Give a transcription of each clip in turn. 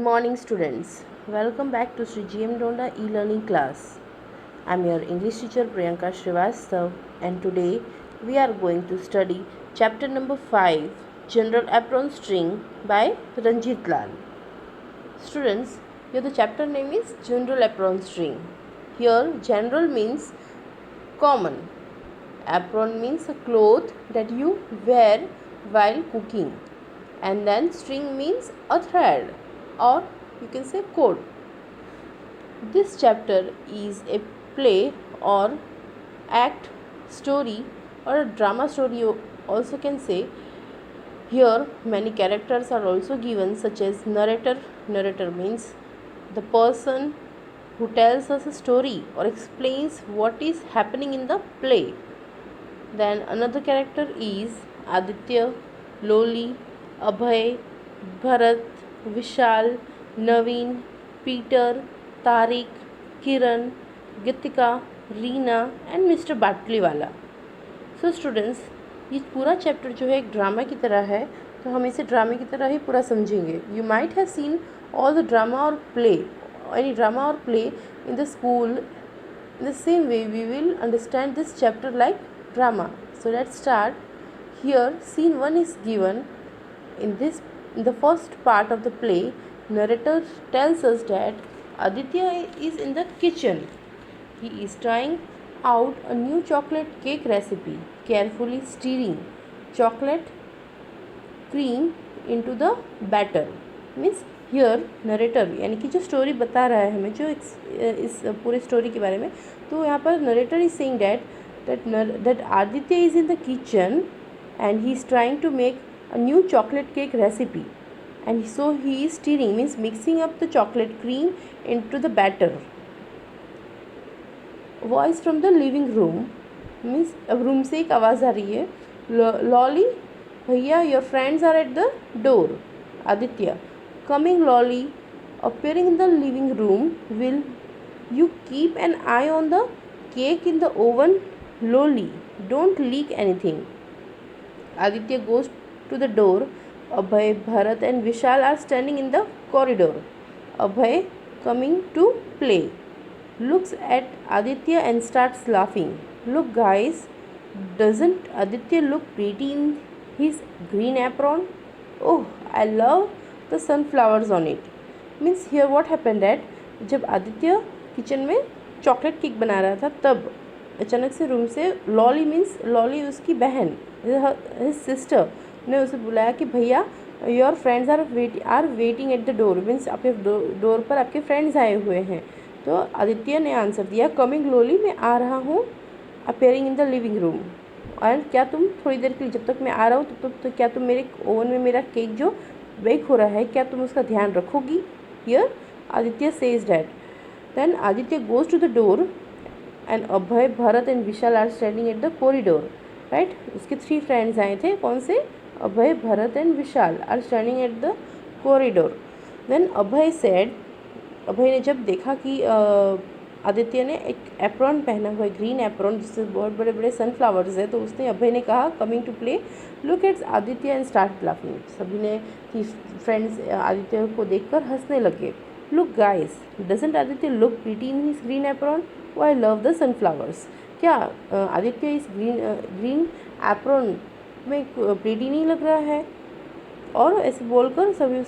morning, students. Welcome back to Sri GM Donda e-learning class. I'm your English teacher Priyanka Srivastav, and today we are going to study chapter number 5, General Apron String by Ranjit Lal. Students, here the chapter name is General Apron String. Here, general means common. Apron means a cloth that you wear while cooking, and then string means a thread, or you can say cord. This chapter is a play or act story or a drama story, you also can say. Here many characters are also given, such as narrator. Narrator means the person who tells us a story or explains what is happening in the play. Then another character is Aditya, Loli, Abhay, Bharat, Vishal, Naveen, Peter, Tariq, Kiran, Gitika, Reena and Mr. Batliwala. So students, ये पूरा chapter जो है एक drama की तरह है, तो हम इसे ड्रामे की तरह ही पूरा समझेंगे. You might have seen all the drama और प्ले, एनी ड्रामा और play in the school. In the same way, we will understand this chapter like drama. So let's start. Here, scene 1 is given. In the first part of the play, narrator tells us that Aditya is in the kitchen. He is trying out a new chocolate cake recipe, carefully stirring chocolate cream into the batter. Means here narrator यानी कि जो story बता रहा है हमें, जो इस पूरे स्टोरी के बारे में, तो यहाँ पर narrator is saying that Aditya is in the kitchen and he is trying to make a new chocolate cake recipe and so he is stirring means mixing up the chocolate cream into the batter. Voice from the living room means अब room से एक आवाज़ आ रही है. Lolly भैया, your friends are at the door. Aditya, coming Lolly, appearing in the living room, will you keep an eye on the cake in the oven? Lolly, don't leak anything. Aditya goes to the door. Abhay, Bharat and Vishal are standing in the corridor. Abhay, coming to play, looks at Aditya and starts laughing. Look guys, doesn't Aditya look pretty in his green apron? Oh, I love the sunflowers on it. Means here what happened that जब Aditya kitchen में chocolate cake बना रहा था, तब अचानक से room से lolly means lolly उसकी बहन, हिज सिस्टर ने उसे बुलाया कि भैया your friends are waiting at the door. Means आपके डोर पर आपके फ्रेंड्स आए हुए हैं. तो आदित्य ने आंसर दिया कमिंग लोली, मैं आ रहा हूँ. Appearing in the living room, और क्या तुम थोड़ी देर के लिए, जब तक मैं आ रहा हूँ तो क्या तुम मेरे ओवन में मेरा केक जो बेक हो रहा है, क्या तुम उसका ध्यान रखोगी? Here Aditya says that. Then Aditya goes to the door and Abhay, Bharat and Vishal are standing at the corridor. Right, उसके 3 फ्रेंड्स आए थे. कौन से? Abhay, Bharat and Vishal are standing at the corridor. Then Abhay said, Abhay ने जब देखा कि आदित्य ने एक एप्रॉन पहना हुआ है, ग्रीन एप्रॉन जिससे बहुत बड़े बड़े सनफ्लावर्स है, तो उसने अभय ने कहा coming to play, look at Aditya and start laughing. सभी ने फ्रेंड्स आदित्य को देखकर हंसने लगे. Look guys, doesn't Aditya look pretty in his green apron? Oh I love the sunflowers. क्या आदित्य इस ग्रीन एप्रॉन में प्रीटी नहीं लग रहा है? और ऐसे बोलकर सभी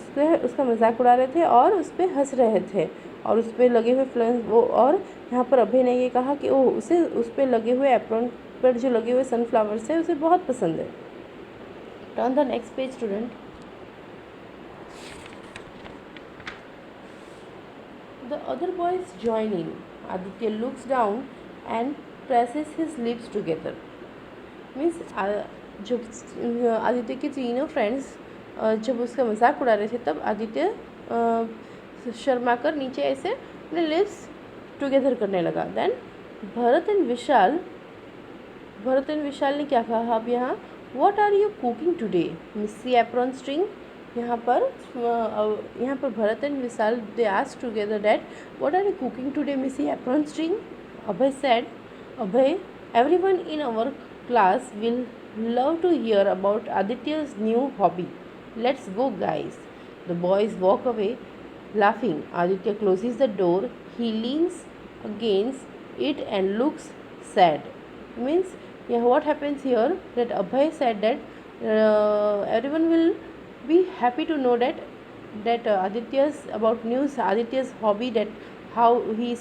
उसका मजाक उड़ा रहे थे और उस पर हंस रहे थे और उस पर लगे हुए फ्लेंस वो. और यहाँ पर अभय ने ये कहा कि ओह, उसे उस पर लगे हुए एप्रॉन पर जो लगे हुए सनफ्लावर्स है उसे बहुत पसंद है. Turn the next page student. The other boys join in. Aditya looks down and presses his lips together. Means जो आदित्य के तीनों फ्रेंड्स जब उसका मजाक उड़ा रहे थे, तब आदित्य शर्मा कर नीचे ऐसे अपने लिप्स टुगेदर करने लगा. देन भरत एंड विशाल ने क्या कहा अब यहाँ, what are you cooking today Missy apron string. यहाँ पर Bharat and Vishal they asked together that what are you cooking today Missy apron string. Abhay said, Abhay, everyone in our class will love to hear about Aditya's new hobby. Let's go guys. The boys walk away laughing. Aditya closes the door. He leans against it and looks sad. Means, yeah, what happens here that Abhay said that everyone will be happy to know that Aditya's about news, Aditya's hobby, that how he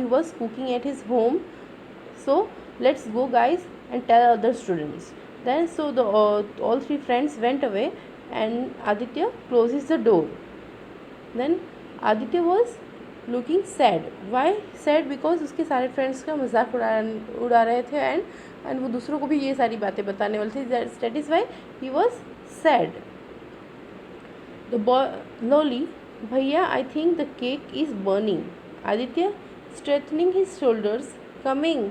was cooking at his home. So let's go, guys, and tell other students. Then so the all three friends went away, and Aditya closes the door. Then Aditya was looking sad. Why sad? Because उसके सारे friends का मजाक उड़ा रहे थे, and वो दूसरों को भी ये सारी बातें बताने वाले थे. That is why he was sad. The boy Lolly, भैया, I think the cake is burning. Aditya straightening his shoulders, coming.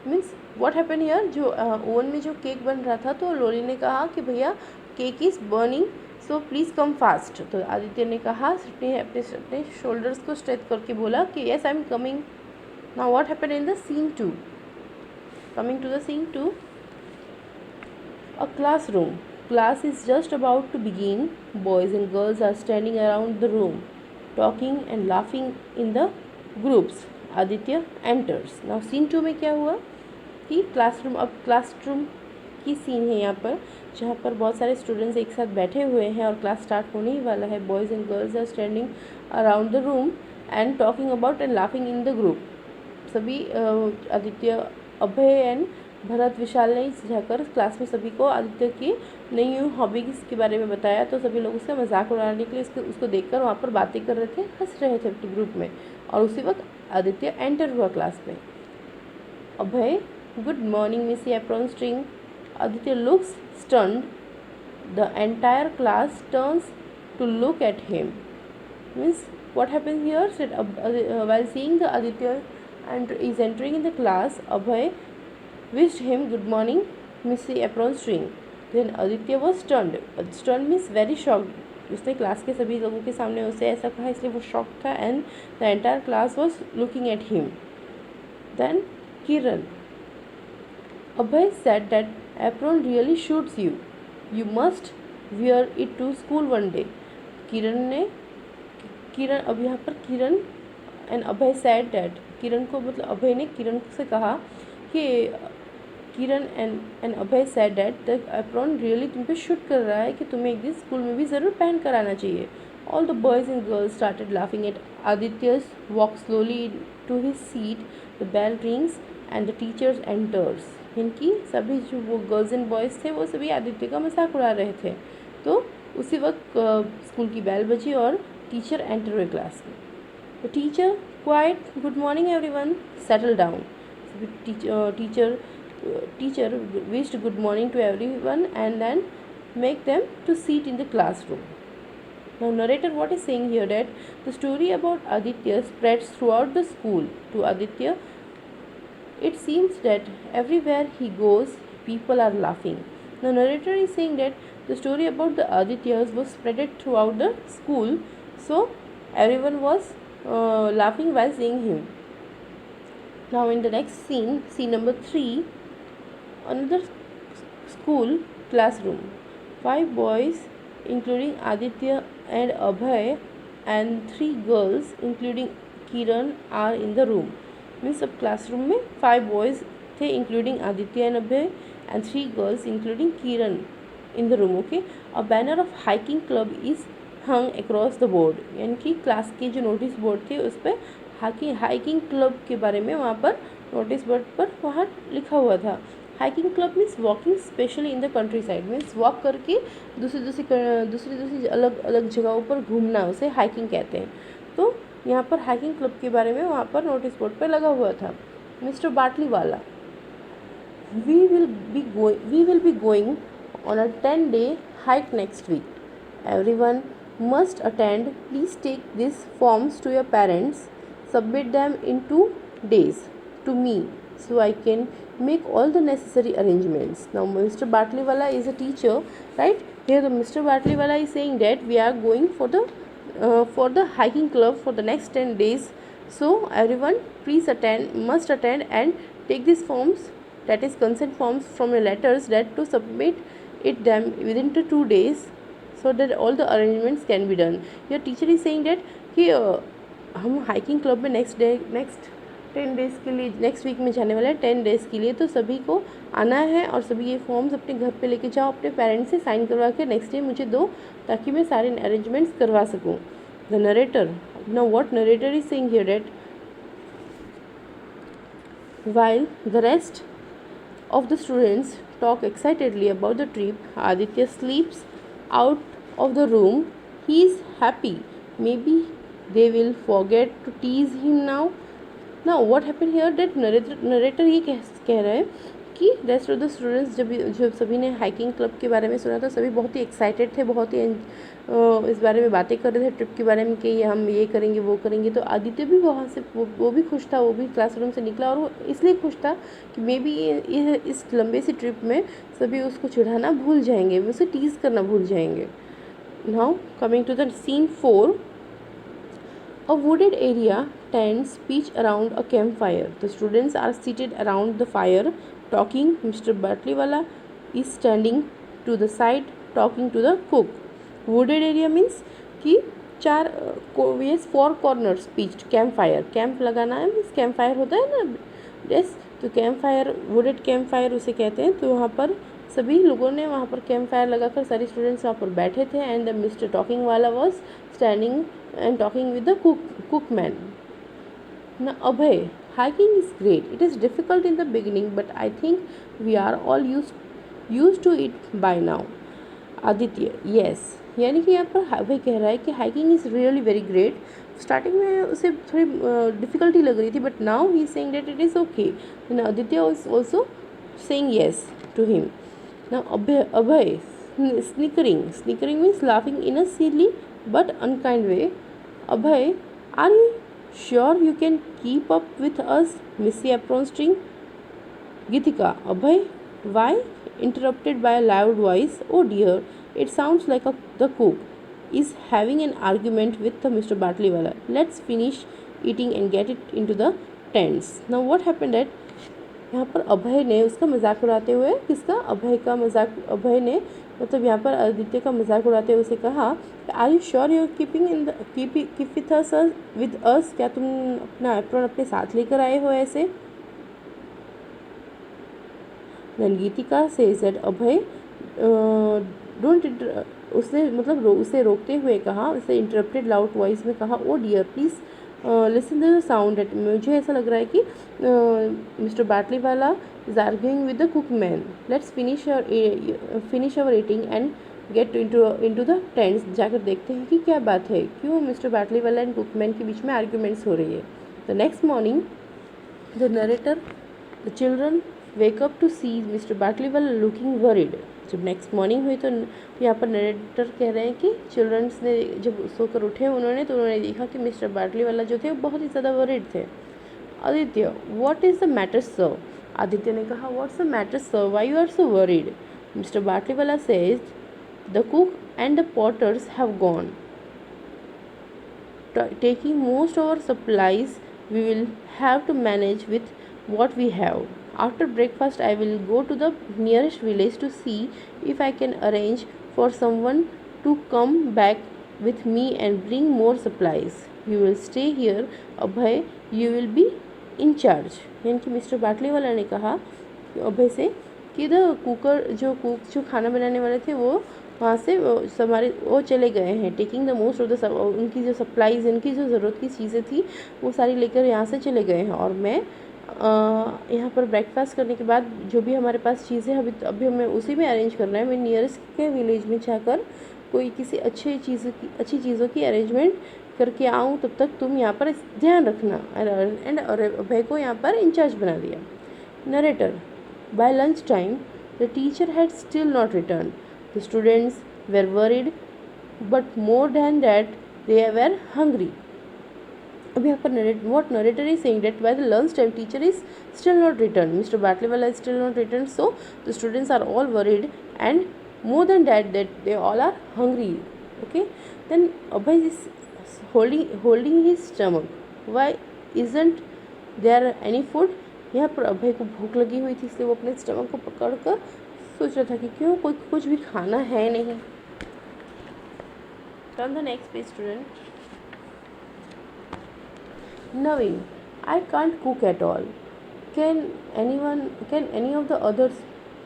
Means what happen here, जो ओवन में जो केक बन रहा था, तो लोली ने कहा कि भैया cake is burning, so please come fast. तो आदित्य ने कहा, अपने शोल्डर्स को स्ट्रेच करके बोला कि yes I am coming. Now what happen in the scene 2. Coming to the scene 2. A classroom. Class is just about to begin. Boys and girls are standing around the room, talking and laughing in the groups. Aditya enters. Now scene 2 में क्या हुआ कि classroom, अब classroom की scene है यहाँ पर, जहाँ पर बहुत सारे स्टूडेंट्स एक साथ बैठे हुए हैं और क्लास स्टार्ट होने ही वाला है. Boys and girls are standing around the room and talking about and laughing in the group. सभी आदित्य, अभय एंड भरत, विशाल ने जाकर क्लास में सभी को आदित्य की नई हॉबीज़ के बारे में बताया. तो सभी लोग उसका मजाक उड़ाने के लिए उसको देखकर वहाँ पर बातें कर रहे थे, हंस रहे थे अपने ग्रुप में. और उसी वक्त आदित्य एंटर हुआ क्लास में. Abhay, good morning miss apron string. Aditya looks stunned. The entire class turns to look at him. Means what happens here? Said while seeing the Aditya and is entering in the class, Abhay wished him good morning, Missy apron string. Then Aditya was stunned. Stunned means very shocked. उसने class के सभी लोगों के सामने उसे ऐसा कहा, इसलिए वो शॉक था. And the entire class was looking at him. Then Kiran. Abhay said that apron really suits you. You must wear it to school one day. Kiran अब यहाँ पर Kiran and Abhay said that, Kiran को मतलब अभय ने किरण से कहा कि Kiran and Abhay said that the apron really तुम पे शूट कर रहा है कि तुम्हें एक दिन स्कूल में भी ज़रूर पहन कर आना चाहिए. All the boys and girls started laughing at Aditya's walk slowly to his seat. The bell rings and the teachers enters. इनकी सभी जो वो गर्ल्स एंड बॉयज़ थे वो सभी आदित्य का मजाक उड़ा रहे थे. तो उसी वक्त स्कूल की बेल बजी और टीचर एंटर हुए क्लास में. The teacher quite, good morning everyone, settle down. Teacher wished good morning to everyone and then make them to sit in the classroom. Now narrator what is saying here, that the story about Aditya spreads throughout the school. To Aditya, it seems that everywhere he goes, people are laughing. The narrator is saying that the story about the Adityas was spreaded throughout the school, so everyone was laughing while seeing him. Now in the next scene, scene number 3, another school classroom. 5 boys including Aditya and Abhay and 3 girls including Kiran are in the room. Means अब classroom में 5 boys थे including Aditya and Abhay and 3 girls including Kiran in the room. Okay, a banner of hiking club is hung across the board. यानी कि class के जो notice board थे उस पर हाइकिंग क्लब के बारे में वहाँ पर नोटिस बोर्ड पर वहाँ लिखा हुआ था. Hiking club means walking specially in the country side. Means walk करके दूसरी अलग अलग जगहों पर घूमना, उसे हाइकिंग कहते हैं. तो यहाँ पर हाइकिंग क्लब के बारे में वहाँ पर नोटिस बोर्ड पर लगा हुआ था. Mister Batliwala, we will be going on a 10-day hike next week. Everyone must attend. Please take these forms to your parents. Submit them in 2 days to me so I can make all the necessary arrangements. Now Mr. Batliwala is a teacher, right? Here the Mr. Batliwala is saying that we are going for the hiking club for the next 10 days. So everyone please must attend and take these forms, that is consent forms from your letters, that to submit it them within 2 days so that all the arrangements can be done. Your teacher is saying that कि हम hiking club में next 10 days के लिए next week में जाने वाला है 10 days के लिए, तो सभी को आना है और सभी ये फॉर्म्स अपने घर पे लेके जाओ, अपने पेरेंट्स से साइन करवा के नेक्स्ट डे मुझे दो ताकि मैं सारे अरेंजमेंट्स करवा सकूँ. The narrator, now what narrator is saying here that while the rest of the students talk excitedly about the trip, Aditya sleeps out of the room. He is happy. Maybe they will forget to tease him now. Now what happened here that narrator ये कह रहा है कि rest of the students जब सभी ने hiking club के बारे में सुना तो सभी बहुत ही एक्साइटेड थे, बहुत ही इस बारे में बातें कर रहे थे ट्रिप के बारे में कि हम ये करेंगे वो करेंगे. तो आदित्य भी वहाँ से वो भी खुश था, वो भी क्लासरूम से निकला और वो इसलिए खुश था कि मे बी इस लंबे सी ट्रिप में सभी उसको चिढ़ाना भूल जाएंगे, उसे टीज़ करना भूल जाएंगे. Now coming to the scene 4. A wooded area tents pitch around a campfire. The students are seated around the fire talking. Mr. Batliwala is standing to the side talking to the cook. Wooded area means कि चार yes 4 corners pitched campfire. Camp लगाना है means campfire होता है ना. yes, तो campfire wooded campfire उसे कहते हैं. तो वहाँ पर सभी लोगों ने वहाँ पर कैंप फायर लगाकर सारे स्टूडेंट्स वहाँ पर बैठे थे. एंड द मिस्टर टॉकिंग वाला was standing and talking with the cookman. Now Abhay, hiking is great. It is difficult in the beginning, but I think we are all used to it by now. Aditya, yes. यानी कि यहाँ पर अभय कह रहा है कि hiking is really very great. Starting में उसे थोड़ी डिफ़िकल्टी लग रही थी, but now he is saying that it is okay. And Aditya is also saying yes to him. Now Abhay snickering means laughing in a silly but unkind way. Abhay, are you sure you can keep up with us? Missy apron string. Gitika, Abhay, why? Interrupted by a loud voice. Oh dear, it sounds like the cook is having an argument with the Mr. Batliwala. Let's finish eating and get it into the tents. Now what happened at यहाँ पर अभय ने उसका मजाक उड़ाते हुए अभय ने मतलब यहाँ पर आदित्य का मजाक उड़ाते हुए उसे कहा, are you sure you keeping in the keep with us with us, क्या तुम अपना एप्रॉन अपने साथ लेकर आए हो ऐसे. गीतिका से सेड अभय डोंट उसने मतलब उसे रोकते हुए कहा, उसे इंटरप्टेड लाउड वॉइस में कहा, oh dear please listen the sound. मुझे ऐसा लग रहा है कि mister Batliwala is arguing with the cookman. Let's finish our eating and get into the tents. जाकर देखते हैं कि क्या बात है, क्यों मिस्टर बैटलीवाला एंड कुकमैन के बीच में आर्ग्यूमेंट्स हो रही है. The next morning the narrator the children wake up to see mister Batliwala looking worried. जब नेक्स्ट मॉर्निंग हुई तो यहाँ पर नरेटर कह रहे हैं कि चिल्ड्रंस ने जब सोकर उठे उन्होंने देखा कि मिस्टर बैटलीवाला जो थे वो बहुत ही ज़्यादा वरीड थे. Aditya, what is the matter sir? Aditya ने कहा, what's the matter sir, why you are so worried? Mister Batliwala says, the cook and the potters have gone, taking most of our supplies. We will have to manage with what we have. After breakfast, I will go to the nearest village to see if I can arrange for someone to come back with me and bring more supplies. You will stay here, Abhay. You will be in charge. यानी कि mister Batliwala ने कहा अभय से कि the cooker जो खाना बनाने वाले थे वो वहाँ से वो चले गए हैं. Taking the most of the उनकी जो सप्लाईज़, उनकी जो ज़रूरत की चीज़ें थी वो सारी लेकर यहाँ से चले गए हैं. और मैं यहाँ पर ब्रेकफास्ट करने के बाद जो भी हमारे पास चीज़ें अभी हमें उसी में अरेंज करना है. मैं नियरेस्ट के विलेज में जाकर कोई किसी अच्छी चीज़ों की अरेंजमेंट करके आऊँ, तब तक तुम यहाँ पर ध्यान रखना. एंड अभय को यहाँ पर इंचार्ज बना दिया. Narrator, by lunch time the teacher had still not return. The students were worried but more than that they were hungry. अभी यहाँ पर narrator is saying that by the lunch time teacher is still not return. Mister Batliwala is still not return, so the students are all worried and more than that they all are hungry. Okay, then Abhay is holding his stomach. Why isn't there any food? यहाँ पर अभय को भूख लगी हुई थी, इसलिए वो अपने स्टमक को पकड़ कर सोच रहा था कि क्यों कुछ भी खाना है नहीं. Turn the next page, student. Naveen, I can't cook at all. Can any of the others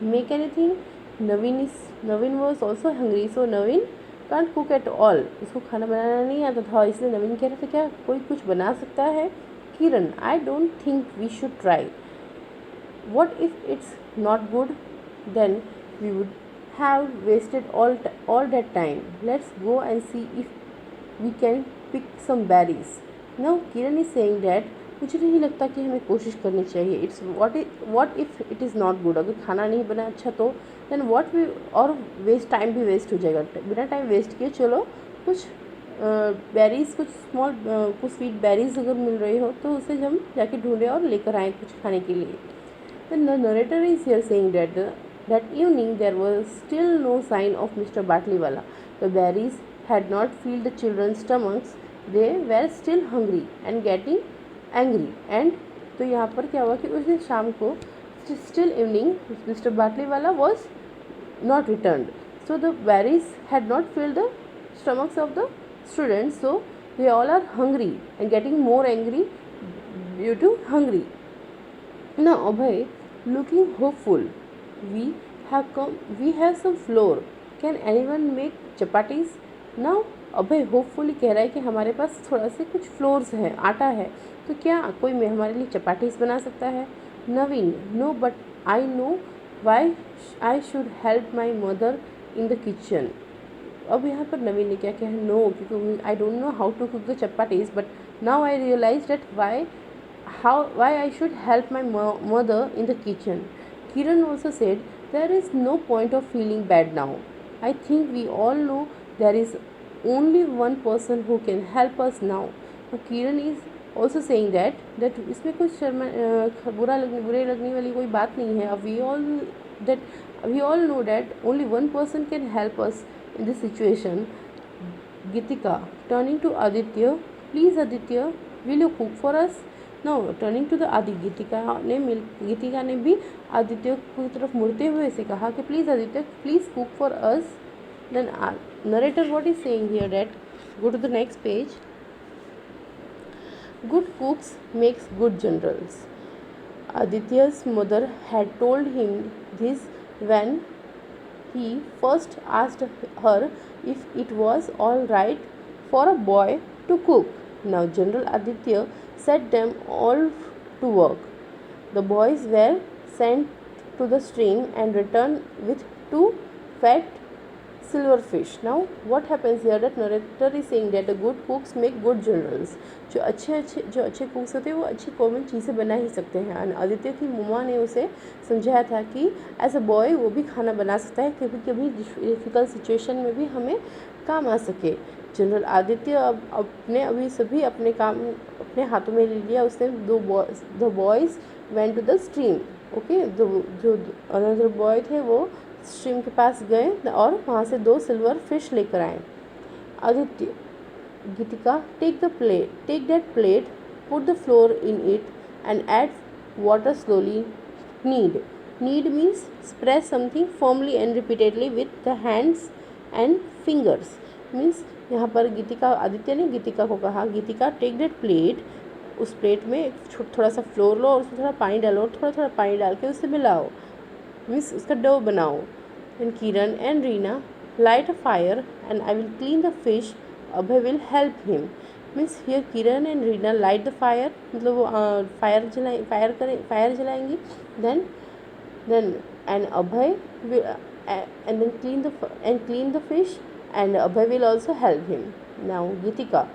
make anything? Naveen was also hungry, so Naveen can't cook at all. उसको खाना बनाना नहीं आता था, इसलिए नवीन कह रहा था क्या कोई कुछ बना सकता है? किरण, I don't think we should try. What if it's not good? Then we would have wasted all that time. Let's go and see if we can pick some berries. Now Kiran is saying that मुझे नहीं लगता कि हमें कोशिश करनी चाहिए. It's what if it is not good. अगर खाना नहीं बना अच्छा तो देन व्हाट वी और वेस्ट टाइम भी वेस्ट हो जाएगा. बिना टाइम वेस्ट किए चलो कुछ बेरीज कुछ स्वीट बेरीज अगर मिल रही हो तो उसे हम जाके ढूंढें और लेकर आएँ कुछ खाने के लिए. Then the narrator is here saying that evening there was still no sign of Mr. Batliwala. The berries had not filled the children's stomachs. They were still hungry and getting angry. And तो यहाँ पर क्या हुआ कि उस दिन शाम को still evening Mr. Batliwala was not returned. So the berries had not filled the stomachs of the students. So they all are hungry and getting more angry due to hungry. Now Abhay, looking hopeful, we have some flour. Can anyone make chapatis? Now Abhay hopefully कह रहा है कि हमारे पास थोड़ा से कुछ floors है, आटा है, तो क्या कोई हमारे लिए चपाटीज बना सकता है? Naveen, no but I know why I should help my mother in the kitchen. अब यहाँ पर नवीन ने क्या कहा? नो, क्योंकि I don't know how to cook the chapatis, but now I realise that why I should help my mother in the kitchen. Kiran also said, there is no point of feeling bad now. I think we all know there is only one person who can help us now. Kiran is also saying that इसमें कुछ बुरे लगने वाली कोई बात नहीं है. We all know that only one person can help us in this situation. Gitika, turning to Aditya, please Aditya, will you cook for us? Now turning to the Adi, गीतिका ने भी आदित्य की तरफ मुड़ते हुए से कहा कि please Aditya, please cook for us. Then narrator what is saying here that go to the next page. Good cooks makes good generals. Aditya's mother had told him this when he first asked her if it was all right for a boy to cook. Now General Aditya set them all to work. The boys were sent to the stream and returned with 2 fat silverfish. Now what happens here that narrator is saying that the good cooks make good generals. जो अच्छे कुक्स होते हैं वो अच्छी common चीज़ें बना ही सकते हैं. आदित्य की मम्मा ने उसे समझाया था कि एज अ बॉय वो भी खाना बना सकता है, कभी कभी डिफ़िकल्ट सिचुएशन में भी हमें काम आ सके. जनरल आदित्य अभी सभी अपने काम अपने हाथों में ले लिया. उसने the boys went to the stream. Okay, जो अनदर बॉय थे वो स्ट्रीम के पास गए और वहाँ से 2 सिल्वर फिश लेकर आए. Aditya, Geetika, take that plate, put the flour in it and add water slowly. Knead means press something firmly and repeatedly with the hands and fingers. Means यहाँ पर आदित्य ने गीतिका को कहा, गीतिका टेक दैट प्लेट, उस प्लेट में थोड़ा सा फ्लोर लो और उसमें थोड़ा पानी डालो और थोड़ा पानी डाल के उससे मिलाओ, मीन्स उसका डो बनाओ. And Kiran and Reena, light a fire and I will clean the fish, Abhay will help him. Means here Kiran and Reena light the fire, मतलब वो फायर जलाएंगी. Then and Abhay and then clean the fish, and Abhay will also help him. Now Gitika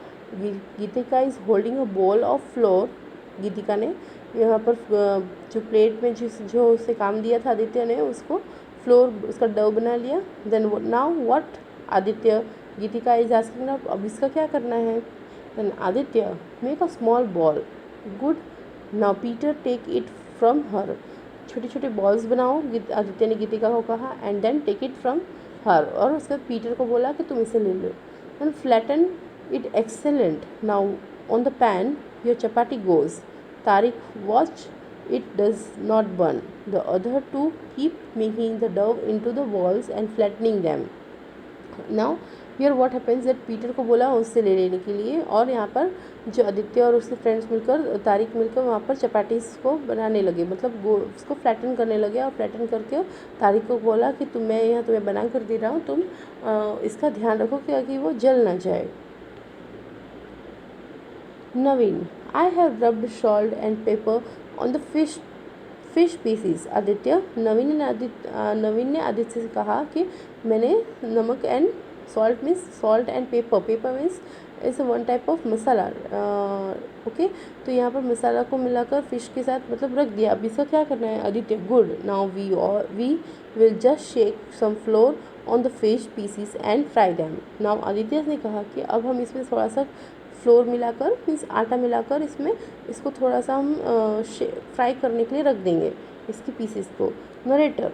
is holding a bowl of flour. गीतिका ने यहाँ पर जो plate में जो उसे काम दिया था आदित्य ने, उसको फ्लोर उसका डो बना लिया. Then now what Aditya, Geetika is asking, अब इसका क्या करना है? Then Aditya, make a small ball. Good, now Peter take it from her. छोटे छोटे बॉल्स बनाओ, आदित्य ने गीतिका को कहा. And then take it from her, और उसके बाद पीटर को बोला कि तुम इसे ले लो. And flatten it excellent. Now on the pan your chapati goes. Tariq, watch it does not burn. The other 2 keep making the dough into the balls and flattening them. Now here what happens that Peter को बोला उससे ले लेने के लिए, और यहाँ पर जो आदित्य और उसके फ्रेंड्स मिलकर तारिक मिलकर वहाँ पर चपाटीस को बनाने लगे, मतलब वो उसको फ्लैटन करने लगे, और फ्लैटन करके तारिक को बोला कि मैं यहाँ तुम्हें बना कर दे रहा हूँ, तुम इसका ध्यान रखो कि वो जल ना जाए। Naveen, I have rubbed salt and pepper on the fish pieces. Aditya, Naveen ने आदित्य से कहा कि मैंने नमक and salt means salt and pepper means is one type of masala, okay. तो यहाँ पर मसाला को मिलाकर फिश के साथ मतलब रख दिया। अब इसका क्या करना है? Aditya, good, now we will just shake some flour on the fish pieces and fry them. Now Aditya ने कहा कि अब हम इसमें थोड़ा सा फ्लोर मिलाकर मीन्स आटा मिलाकर इसको थोड़ा सा हम फ्राई करने के लिए रख देंगे इसकी पीसेस को। Narrator,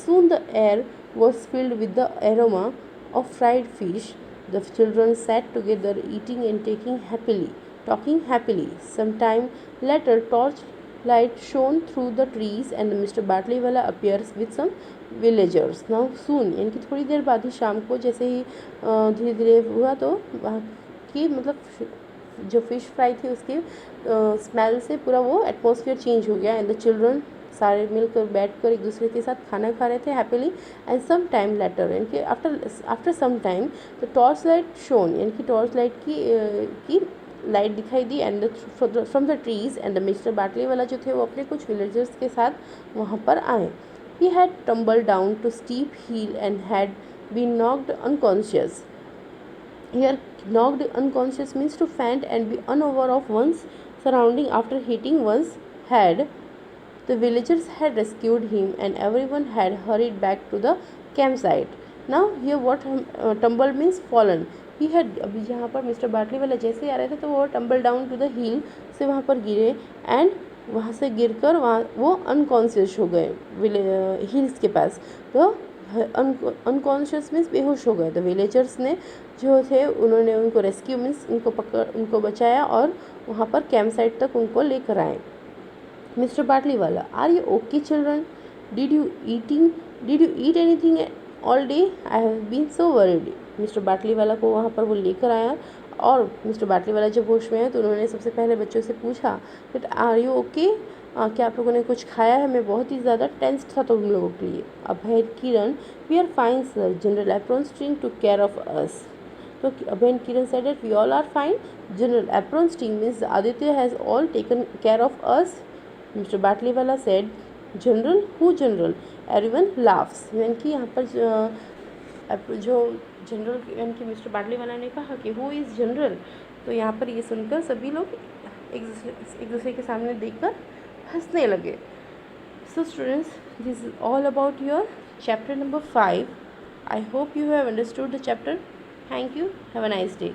soon the air was filled with the aroma of fried fish. The children sat together eating and talking happily. Some time later, torchlight shone through the trees and Mr. Batliwala appears with some villagers. Now soon, यानी कि थोड़ी देर बाद ही शाम को जैसे ही धीरे धीरे हुआ तो वहाँ की मतलब जो फिश फ्राई थी उसके स्मेल से पूरा वो एटमॉस्फेयर चेंज हो गया। एंड द चिल्ड्रन सारे मिलकर बैठकर एक दूसरे के साथ खाना खा रहे थे happily. And some time later यानी कि after some time the torch light shone यानी कि टॉर्च लाइट की लाइट दिखाई दी and from the trees and the mister Batliwala जो थे वो अपने कुछ विलेजर्स के साथ वहाँ पर आए। He had tumbled down to steep hill and had been knocked unconscious. Here, knocked unconscious means to faint and be unaware of one's surrounding after hitting one's head. The villagers had rescued him and everyone had hurried back to the campsite. Now here what tumble means fallen. He had अभी यहाँ पर mister बाटली वाला जैसे आ रहे थे तो वो tumble down to the hill से वहाँ पर गिरे एंड वहाँ से गिरकर वहाँ वो अनकॉन्शियस हो गए हिल्स के पास। तो अनकॉन्शियस मीन्स बेहोश हो गए। द विलेजर्स ने जो थे उन्होंने उनको रेस्क्यू मीन्स उनको बचाया और वहाँ पर कैंप साइट तक उनको लेकर आए। Mister Batliwala, are you okay children? Did you eat anything all day? I have been so worried. Mister Batliwala को वहाँ पर वो लेकर आया और मिस्टर बाटली वाला जब होश में है तो उन्होंने सबसे पहले बच्चों से पूछा दैट आर यू ओके, क्या आप लोगों ने कुछ खाया है? मैं बहुत ही ज़्यादा टेंस था तुम लोगों के लिए। Abhay Kiran, we are fine sir, general apron to care of us. तो अभय किरण said that we all are fine. General apron team means Aditya has all taken care of us. Mr. Batliwala said, General? Who general? Everyone laughs. यानी कि यहाँ पर जो general यानी कि mister Batliwala ने कहा कि हु इज़ जनरल, तो यहाँ पर ये सुनकर सभी लोग एक दूसरे के सामने देखकर हंसने लगे। So students, this is all about your chapter number 5. I hope you have understood the chapter. Thank you. Have a nice day.